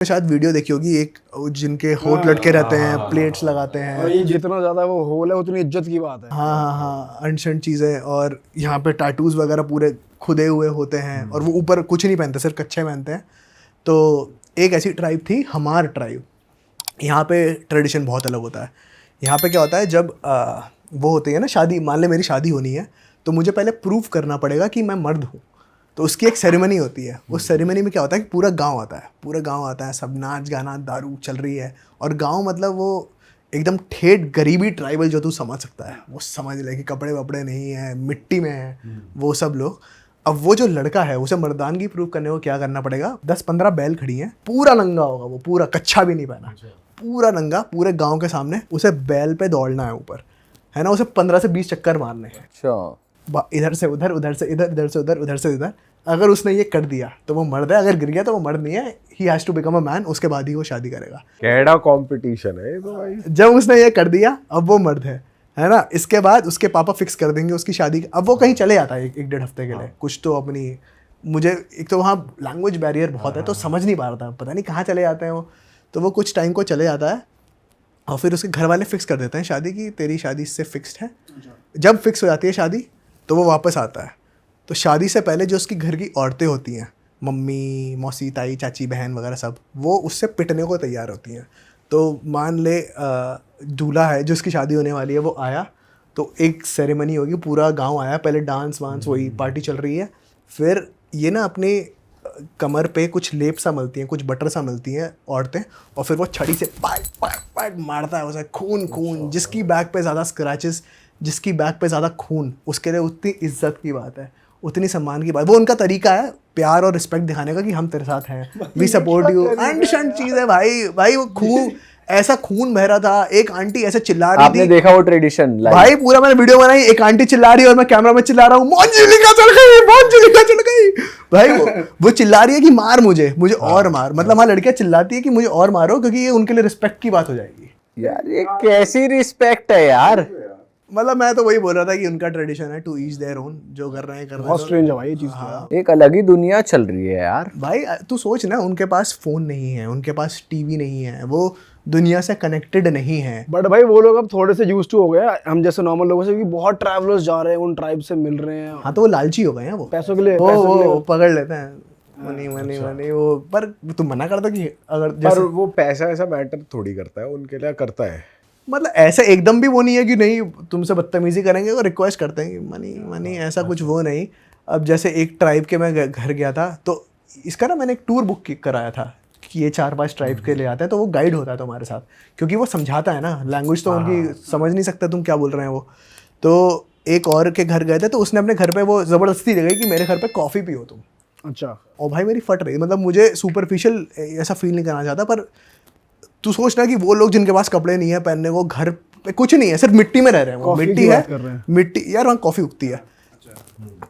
शायद वीडियो देखी होगी, एक जिनके होठ लटके रहते हैं, प्लेट्स लगाते हैं, और ये जितना ज्यादा वो होल है उतनी इज्जत की बात है। हाँ अनशंट चीज़ें। और यहाँ पे टैटूज वगैरह पूरे खुदे हुए होते हैं और वो ऊपर कुछ नहीं पहनते, सिर्फ कच्छे पहनते हैं। तो एक ऐसी ट्राइब थी हमार ट्राइब। यहाँ पे ट्रेडिशन बहुत अलग होता है। यहाँ पे क्या होता है, जब वो होती है ना शादी, मान ले मेरी शादी होनी है तो मुझे पहले प्रूव करना पड़ेगा कि मैं मर्द हूँ। तो उसकी एक सेरेमनी होती है। उस सेरेमनी में क्या होता है कि पूरा गांव आता है, पूरा गांव आता है, सब नाच गाना दारू चल रही है। और गांव मतलब वो एकदम ठेठ गरीबी ट्राइबल जो तू समझ सकता है, वो समझ ले कि कपड़े वपड़े नहीं है, मिट्टी में है वो सब लोग। अब वो जो लड़का है उसे मर्दानगी प्रूव करने को क्या करना पड़ेगा, 10-15 बैल खड़ी हैं, पूरा नंगा होगा वो, पूरा कच्छा भी नहीं पहना, पूरा नंगा, पूरे गाँव के सामने उसे बैल पे दौड़ना है ऊपर, है ना। उसे 15 से 20 चक्कर मारने हैं। अच्छा, इधर से उधर, उधर से इधर, इधर से उधर, उधर से इधर। अगर उसने ये कर दिया तो वो मर्द है, अगर गिर गया तो वो मर्द नहीं है। He has to become a man, उसके बाद ही वो शादी करेगा। कैडा कंपटीशन है ये तो भाई। जब उसने ये कर दिया अब वो मर्द है ना। इसके बाद उसके पापा फिक्स कर देंगे उसकी शादी। अब वो कहीं चले जाता है एक डेढ़ हफ्ते के लिए, कुछ तो अपनी, मुझे एक तो वहाँ लैंग्वेज बैरियर बहुत है तो समझ नहीं पा रहा था, पता नहीं कहाँ चले जाते हैं वो। तो वो कुछ टाइम को चले जाता है और फिर उसके घर वाले फिक्स कर देते हैं शादी की, तेरी शादी इससे फिक्स्ड है। जब फिक्स हो जाती है शादी तो वो वापस आता है। तो शादी से पहले जो उसकी घर की औरतें होती हैं, मम्मी, मौसी, ताई, चाची, बहन वगैरह सब, वो उससे पिटने को तैयार होती हैं। तो मान ले दूल्हा है जो उसकी शादी होने वाली है, वो आया तो एक सेरेमनी होगी, पूरा गांव आया, पहले डांस वांस वही पार्टी चल रही है। फिर ये ना अपने कमर पे कुछ लेप सा मलती हैं, कुछ बटर सा मलती हैं औरतें, और फिर वो छड़ी से पैक पैक पैक मारता है उसे, खून खून। जिसकी बैक पे ज़्यादा स्क्रैचेस, जिसकी बैक पे ज़्यादा खून, उसके लिए उतनी इज्जत की बात है, उतनी सम्मान की बात। वो उनका तरीका है प्यार और रिस्पेक्ट दिखाने का कि हम तेरे साथ हैं, वी सपोर्ट यू। अनशंट चीज़ है भाई। भाई वो खून, ऐसा खून बह रहा था। एक आंटी ऐसे चिल्ला रही आपने थी, देखा वो ट्रेडिशन भाई पूरा मैंने वीडियो बनाई, एक आंटी चिल्ला रही है और मैं कैमरा में चिल्ला रहा हूँ, मोंजुलिका चढ़ गई, मोंजुलिका चढ़ गई। भाई वो चिल्ला रही है कि मार मुझे और मार। मतलब वहाँ लड़कियाँ चिल्लाती है कि मुझे और मारो, क्योंकि ये उनके लिए रिस्पेक्ट की बात हो जाएगी। यार। ये कैसी रिस्पेक्ट है यार। मतलब मैं तो वही बोल रहा था कि उनका ट्रेडिशन है, टू ईच देयर ओन, जो कर रहे हैं कर रहे हैं। बहुत स्ट्रेंज है भाई ये चीज। हाँ एक अलग ही दुनिया चल रही है यार। भाई तू सोच ना, उनके पास फ़ोन नहीं है, उनके पास टीवी नहीं है, वो दुनिया से कनेक्टेड नहीं है। बट भाई वो लोग अब थोड़े से यूज टू हो गए हम जैसे नॉर्मल लोगों से, क्योंकि बहुत ट्रैवलर्स जा रहे हैं, उन ट्राइब से मिल रहे हैं। हाँ तो वो लालची हो गए हैं, वो पैसों के लिए, वो पकड़ लेते हैं, मनी मनी मनी। वो पर तुम मना कर दो कि अगर पर जैसे, वो पैसा ऐसा मैटर थोड़ी करता है, उनके लिए करता है। मतलब ऐसे एकदम भी वो नहीं है कि नहीं तुमसे बदतमीजी करेंगे, वो रिक्वेस्ट करते हैं कि मनी मनी, ऐसा कुछ वो नहीं। अब जैसे एक ट्राइब के मैं घर गया था, तो इसका ना मैंने एक टूर बुक कराया था कि ये 4-5 ट्राइब के लिए आते हैं, तो वो गाइड होता है तुम्हारे साथ, क्योंकि वो समझाता है ना, लैंग्वेज तो उनकी समझ नहीं सकता तुम क्या बोल रहे हैं वो। तो एक और के घर गए थे, तो उसने अपने घर पे वो ज़बरदस्ती दे गई कि मेरे घर पे कॉफ़ी पियो तुम। अच्छा। और भाई मेरी फट रही, मतलब मुझे सुपरफिशियल ऐसा फील नहीं करना चाहता, पर तू सोचना कि वो लोग जिनके पास कपड़े नहीं है पहनने को, घर पे कुछ नहीं है, सिर्फ मिट्टी में रह रहे हैं वो। मिट्टी है, मिट्टी यार, वहाँ कॉफ़ी उगती है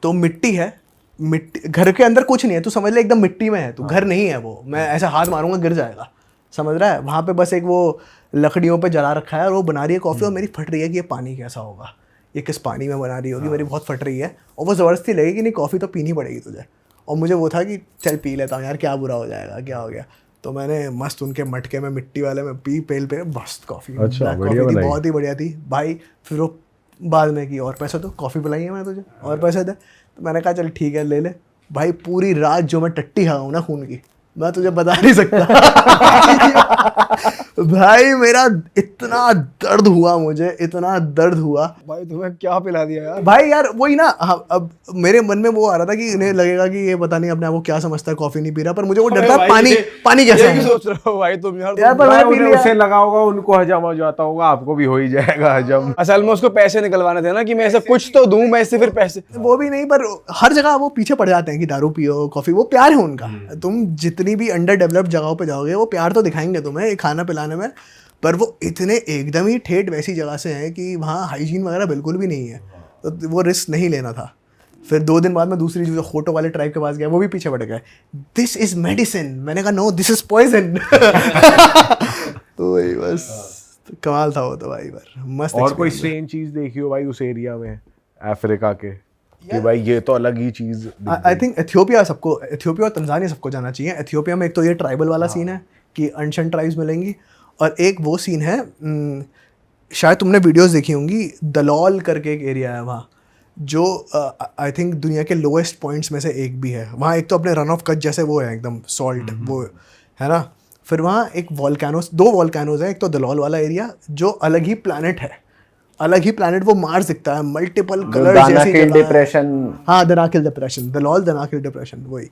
तो मिट्टी है, मिट्टी, घर के अंदर कुछ नहीं है, तू समझ ले एकदम मिट्टी में है तू, घर नहीं है वो। मैं ऐसा हाथ मारूंगा गिर जाएगा, समझ रहा है। वहाँ पे बस एक वो लकड़ियों पे जला रखा है और वो बना रही है कॉफ़ी, और मेरी फट रही है कि ये पानी कैसा होगा, ये किस पानी में बना रही होगी, मेरी बहुत फट रही है। और वो ज़बरदस्ती लगी कि नहीं कॉफ़ी तो पीनी पड़ेगी तुझे। और मुझे वो था कि चल पी लेता हूँ यार, क्या बुरा हो जाएगा, क्या हो गया। तो मैंने मस्त उनके मटके में मिट्टी वाले में पी, पेल पे मस्त कॉफ़ी, अच्छा, कॉफ़ी थी, बहुत ही बढ़िया थी भाई। फिर वो बाद में कि और पैसे दो, कॉफ़ी पिलाई है मैं तुझे, और पैसे दे। तो मैंने कहा चल ठीक है ले ले। भाई पूरी रात जो मैं टट्टी खाऊँ हूँ ना खून की, मैं तुझे बता नहीं सकता। भाई मेरा इतना दर्द हुआ, मुझे इतना दर्द हुआ। भाई तुम्हें क्या पिला दिया यार। भाई यार वही ना, हाँ, अब मेरे मन में वो आ रहा था कि इन्हें लगेगा कि ये पता नहीं अपने आप को क्या समझता है, कॉफी नहीं पी रहा, पर मुझे वो डर था पानी कैसा है। सोच रहे हो भाई तुम यार यार पर मैंने पी लिया। उसे लगा होगा, उनको हजम हो जाता होगा, आपको भी हो ही जाएगा हजम। असल में उसको पैसे निकलवाने थे ना, कि मैं ऐसे कुछ तो दूं, मैं इससे फिर पैसे। वो भी नहीं, पर हर जगह वो पीछे पड़ जाते हैं कि दारू पियो, कॉफी, वो प्यार है उनका। तुम जितनी भी अंडर डेवलप्ड जगहों पे जाओगे वो प्यार तो दिखाएंगे तुम्हें खाना पिलाने में, पर वो इतने एकदम ही ठेठ वैसी जगह से हैं कि वहाँ हाइजीन वगैरह बिल्कुल भी नहीं है, तो वो रिस्क नहीं लेना था। फिर 2 दिन बाद मैं दूसरी जो होटो वाले ट्राइब के पास गया, वो भी पीछे पड़ गए, दिस इज मेडिसिन। मैंने कहा नो दिस इज पॉइजन। तो वही बस कमाल था वो तो भाई, बार मस्त। और कोई स्ट्रेंज चीज देखी हो भाई उस एरिया में अफ्रीका के, कि भाई ये तो अलग ही चीज। आई थिंक एथियोपिया और तंजानिया सबको जाना चाहिए। एथियोपिया में एक तो ये ट्राइबल वाला सीन है कि अनशन ट्राइब्स मिलेंगी। और एक वो सीन है, शायद तुमने वीडियोस देखी होंगी, दलौल करके एक एरिया है वहाँ, जो आई थिंक दुनिया के लोएस्ट पॉइंट्स में से एक भी है। वहाँ एक तो अपने रन ऑफ कच्छ जैसे वो है एकदम सॉल्ट वो है ना, फिर वहाँ एक वॉल्केनोस, 2 वॉल्केनोज है, एक तो दलौल वाला एरिया जो अलग ही प्लानट है, अलग ही प्लानट, वो मार्स दिखता है, मल्टीपल कलर जैसी दानाकिल जगह है। डिप्रेशन। हाँ, दनाकिल डिप्रेशन, दलौल दनाकिल डिप्रेशन, वही।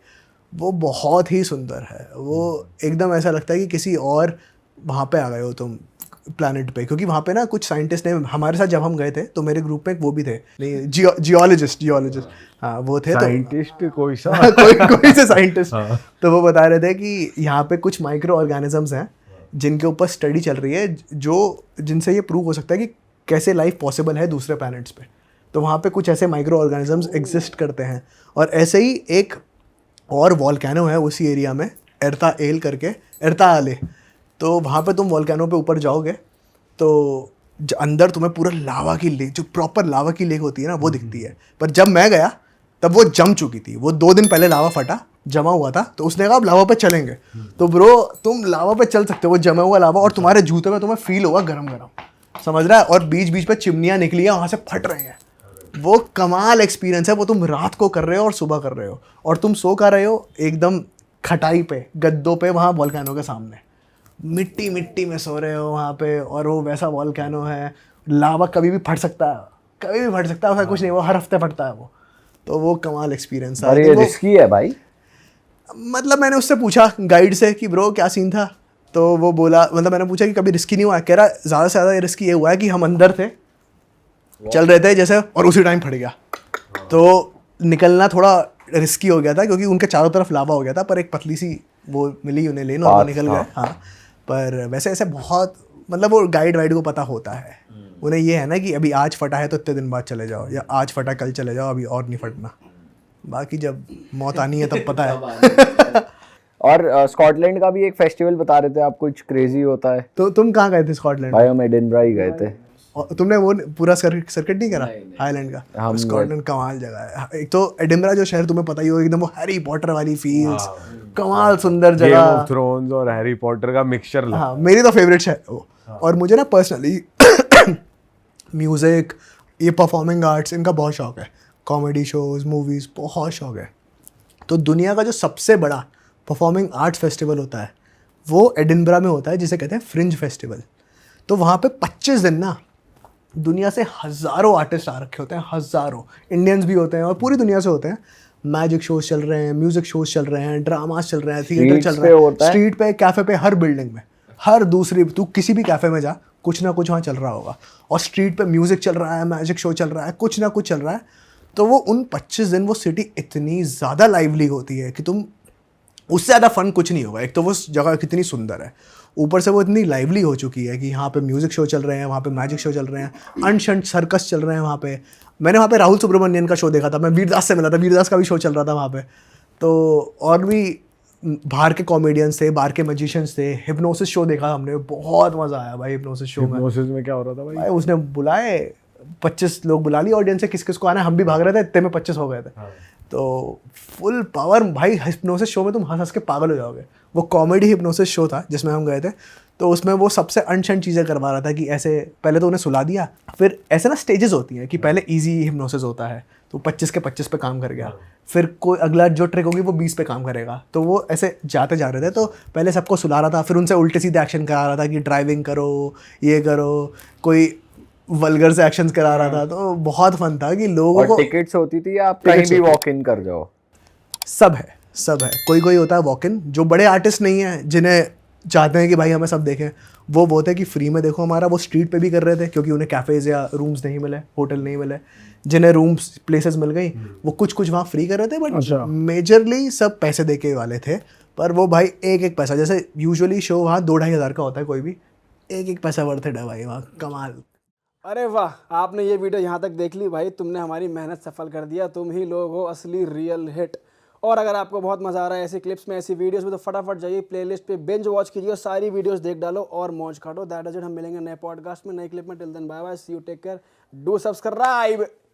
वो बहुत ही सुंदर है, वो एकदम ऐसा लगता है कि किसी और वहाँ पे आ गए हो तुम प्लानट पे, क्योंकि वहाँ पे ना कुछ साइंटिस्ट ने हमारे साथ जब हम गए थे तो मेरे ग्रुप में वो भी थे, नहीं जियोलॉजिस्ट, हाँ वो थे। साइंटिस्ट कोई सा कोई से साइंटिस्ट, तो वो बता रहे थे कि यहाँ पे कुछ माइक्रो ऑर्गेनिजम्स हैं जिनके ऊपर स्टडी चल रही है, जो जिनसे ये प्रूव हो सकता है कि कैसे लाइफ पॉसिबल है दूसरे प्लैनेट्स पे। तो वहाँ पे कुछ ऐसे माइक्रो ऑर्गेनिजम्स एग्जिस्ट करते हैं। और ऐसे ही एक और वॉल्केनो है उसी एरिया में, एर्ता एल करके, एर्ता आले। तो वहाँ पे तुम वॉल्केनो पे ऊपर जाओगे तो अंदर तुम्हें पूरा लावा की लेक, जो प्रॉपर लावा की लेक होती है ना, वो दिखती है। पर जब मैं गया तब वो जम चुकी थी, वो 2 दिन पहले लावा फटा, जमा हुआ था, तो उसने कहा अब लावा पे चलेंगे। तो ब्रो तुम लावा पे चल सकते हो, वो जमा हुआ लावा, और तुम्हारे जूते में तुम्हें फील होगा गरम गरम, समझ रहा है, और बीच बीच पे चिमनियाँ निकली हैं, वहाँ से फट रहे हैं। वो कमाल एक्सपीरियंस है, वो तुम रात को कर रहे हो और सुबह कर रहे हो, और तुम सो कर रहे हो एकदम खटाई पे, गद्दों पे, वहाँ वॉल्केनो के सामने, मिट्टी मिट्टी में सो रहे हो वहाँ पे, और वो वैसा वॉल्केनो है, लावा कभी भी फट सकता है, कभी भी फट सकता है, ऐसा कुछ नहीं, वो हर हफ्ते फटता है वो। तो वो कमाल एक्सपीरियंस है। और ये रिस्की है भाई। मतलब मैंने उससे पूछा गाइड से कि ब्रो क्या सीन था, तो वो बोला, मतलब मैंने पूछा कि कभी रिस्की नहीं हुआ, कह रहा ज़्यादा से ज़्यादा रिस्की ये हुआ है कि हम अंदर थे, चल रहे थे जैसे, और उसी टाइम फट गया, तो निकलना थोड़ा रिस्की हो गया था, क्योंकि उनके चारों तरफ लावा हो गया था, पर एक पतली सी वो मिली उन्हें लेन, और वो निकल गए। हाँ, पर वैसे ऐसे बहुत, मतलब वो गाइड वाइड को पता होता है, उन्हें ये है ना कि अभी आज फटा है तो इतने दिन बाद चले जाओ, या आज फटा कल चले जाओ, अभी और नहीं फटना। बाकी जब मौत आनी है तब पता है। और स्कॉटलैंड का भी एक फेस्टिवल बता रहे थे आप, कुछ क्रेजी होता है। तो तुम कहाँ गए थे स्कॉटलैंड? भाई हम एडिनबरा ही गए थे। और तुमने वो पूरा सर्किट नहीं करा हाईलैंड का? स्कॉटलैंड कमाल जगह है। एक तो एडिनबरा जो शहर तुम्हें पता ही होगा, एकदम वो हैरी पॉटर वाली फील्स, कमाल सुंदर गेम जगह। ऑफ थ्रोन्स और हैरी पॉटर का मिक्सचर। हाँ, मेरी तो फेवरेट शहर वो। और मुझे ना पर्सनली म्यूज़िक, ये परफॉर्मिंग आर्ट्स, इनका बहुत शौक है, कॉमेडी शोज, मूवीज़, बहुत शौक है। तो दुनिया का जो सबसे बड़ा परफॉर्मिंग आर्ट्स फेस्टिवल होता है वो एडिनबरा में होता है, जिसे कहते हैं फ्रिंज फेस्टिवल। तो वहाँ पे 25 दिन ना दुनिया से हज़ारों आर्टिस्ट आ रखे होते हैं, हज़ारों इंडियंस भी होते हैं और पूरी दुनिया से होते हैं। मैजिक शोज चल रहे हैं, म्यूजिक शोज चल रहे हैं, ड्रामास चल रहे हैं, थिएटर चल रहा है, स्ट्रीट पे, कैफे पे, हर बिल्डिंग में, हर दूसरी, तू किसी भी कैफे में जा, कुछ ना कुछ वहाँ चल रहा होगा। और स्ट्रीट पे म्यूजिक चल रहा है, मैजिक शो चल रहा है, कुछ ना कुछ चल रहा है। तो वो उन 25 दिन वो सिटी इतनी ज़्यादा लाइवली होती है कि तुम, उससे ज़्यादा फन कुछ नहीं होगा। एक तो वो जगह कितनी सुंदर है, ऊपर से वो इतनी लाइवली हो चुकी है कि यहाँ पे म्यूज़िक शो चल रहे हैं, वहाँ पे मैजिक शो चल रहे हैं, अनशंट सर्कस चल रहे हैं वहाँ पे। मैंने वहाँ पे राहुल सुब्रमण्यन का शो देखा था, मैं वीरदास से मिला था, वीरदास का भी शो चल रहा था वहाँ पे। तो और भी बाहर के कॉमेडियंस थे, बाहर के मैजिशियंस थे, हिप्नोसिस शो देखा हमने, बहुत मज़ा आया भाई हिप्नोसिस शो में। हिप्नोसिस में क्या हो रहा था भाई? भाई उसने बुलाए 25 लोग बुला लिए ऑडियंस से, किस किस को आना है, हम भी भाग रहे थे, इतने में 25 हो गए थे। तो फुल पावर भाई, हिप्नोसिस शो में तुम हंस हंस के पागल हो जाओगे। वो कॉमेडी हिप्नोसिस शो था जिसमें हम गए थे, तो उसमें वो सबसे अनशन चीज़ें करवा रहा था कि ऐसे पहले तो उन्हें सुला दिया, फिर ऐसे ना स्टेजेस होती हैं कि पहले इजी हिप्नोसिस होता है तो 25 के 25 पे काम कर गया, फिर कोई अगला जो ट्रिक होगी वो 20 पे काम करेगा। तो वो ऐसे जाते जा रहे थे, तो पहले सबको सुला रहा था, फिर उनसे उल्टे सीधे एक्शन करा रहा था कि ड्राइविंग करो, ये करो, कोई वल्गर से एक्शंस करा रहा था। तो बहुत फन था कि लोगों को टिकट्स होती थी या आप कहीं भी वॉक इन कर जाओ? सब है, सब है। कोई कोई होता है वॉक इन, जो बड़े आर्टिस्ट नहीं हैं जिन्हें चाहते हैं कि भाई हमें सब देखें, वो बोलते हैं कि फ्री में देखो हमारा। वो स्ट्रीट पे भी कर रहे थे क्योंकि उन्हें कैफ़ेज़ या रूम्स नहीं मिले, होटल नहीं मिले। जिन्हें रूम्स प्लेसेस मिल गई वो कुछ कुछ वहाँ फ्री कर रहे थे, बट मेजरली सब पैसे दे के वाले थे। पर वो भाई एक एक पैसा, जैसे यूजुअली शो वहाँ 2-2.5 हज़ार का होता है कोई भी, एक एक पैसा वर्थ इट है भाई वहाँ, कमाल। अरे वाह, आपने ये वीडियो यहाँ तक देख ली भाई, तुमने हमारी मेहनत सफल कर दिया, तुम ही लोग हो असली रियल हिट। और अगर आपको बहुत मज़ा आ रहा है ऐसी क्लिप्स में, ऐसी वीडियोस में, तो फटाफट जाइए प्लेलिस्ट पे, बिंज वॉच कीजिए, सारी वीडियोस देख डालो और मौज काटो। That is it. हम मिलेंगे नए पॉडकास्ट में, नए क्लिप में। Till then bye bye, see you, take care, do subscribe.